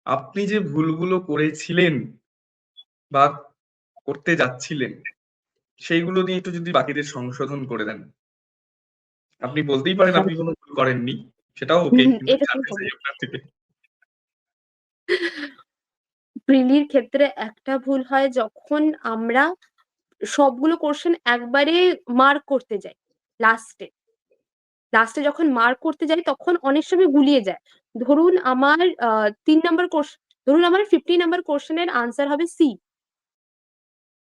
আপনি যে ভুলগুলো করেছিলেন বা করতে যাচ্ছিলেন, সেইগুলো নিয়ে একটু যদি বাকিদের সংশোধন করে দেন। আপনি বলতেই পারেন আপনি কোনো ভুল করেননি। সেটাও ওকে। কিন্তু এটা তুমি জানতে চাই আপনার থেকে। প্রিলির ক্ষেত্রে একটা ভুল হয় যখন আমরা সবগুলো কোশ্চেন একবারে মার্ক করতে যাই লাস্টে। লাস্টে যখন মার্ক করতে যাই তখন অনেক সময় গুলিয়ে যায়। ধরুন আমার 3 নাম্বার কোশ্চেন, ধরুন আমার 50 নাম্বার কোশ্চেনের আনসার হবে সি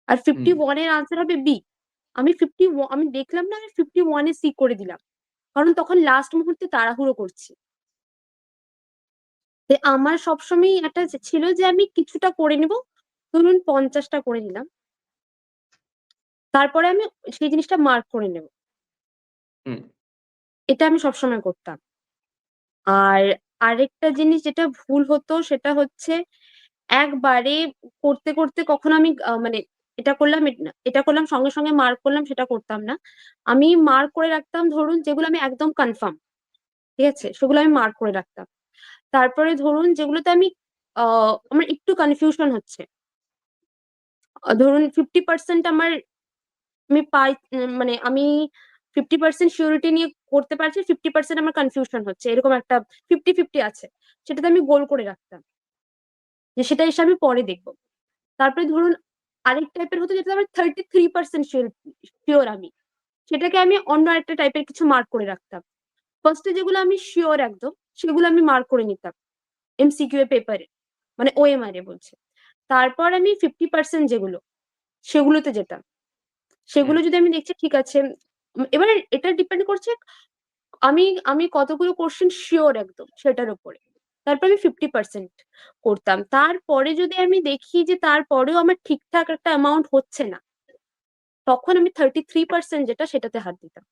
আর হুম, 51 এর আনসার হবে বি। আমি দেখলাম না, আমি 51 এ সি করে দিলাম, কারণ তখন লাস্ট মুহূর্তে তাড়াহুড়ো করছি। আমার সবসময় একটা ছিল যে আমি কিছুটা করে নিব, ধরুন 50টা করে নিলাম, তারপরে আমি সেই জিনিসটা মার্ক করে নেব। হুম, এটা আমি সবসময় করতাম। আর আরেকটা জিনিস যেটা ভুল হতো সেটা হচ্ছে একবারে করতে করতে কখনো আমি মানে এটা করলাম এটা করলাম সঙ্গে সঙ্গে মার্ক করলাম, সেটা করতাম না। আমি মার্ক করে রাখতাম, ধরুন যেগুলো আমি একদম কনফার্ম, ঠিক আছে, সেগুলো আমি মার্ক করে রাখতাম। তারপরে ধরুন যেগুলোতে আমি আমার একটু কনফিউশন হচ্ছে, ধরুন 50% আমার আমি পাই, মানে আমি 50% সিউরিটি নিয়ে করতে পারছি, 50% আমার কনফিউশন হচ্ছে, এরকম একটা 50-50 আছে, সেটাতে আমি গোল করে রাখতাম যে সেটা এসে আমি পরে দেখবো। তারপরে ধরুন আরেক টাইপের হতো যেটা আমার 33% শিওর আমি, সেটাকে আমি অন্য একটা টাইপের কিছু মার্ক করে রাখতাম। ফার্স্টে যেগুলো আমি শিওর একদম, সেগুলো আমি মার্ক করে নিতাম এমসিকিউ এ পেপারে, মানে ওএমআর এ বলছে। তারপর আমি 50% যেগুলো, সেগুলোতে যেতাম। হুম, সেগুলো যদি আমি দেখছি ঠিক আছে, এবার এটা ডিপেন্ড করছে আমি আমি কতগুলো কোশ্চেন শিওর একদম সেটার উপরে। তারপর আমি 50% করতাম। তারপরে যদি আমি দেখি যে তারপরেও আমার ঠিকঠাক একটা অ্যামাউন্ট হচ্ছে না, তখন আমি 33% যেটা সেটাতে হাত দিতাম।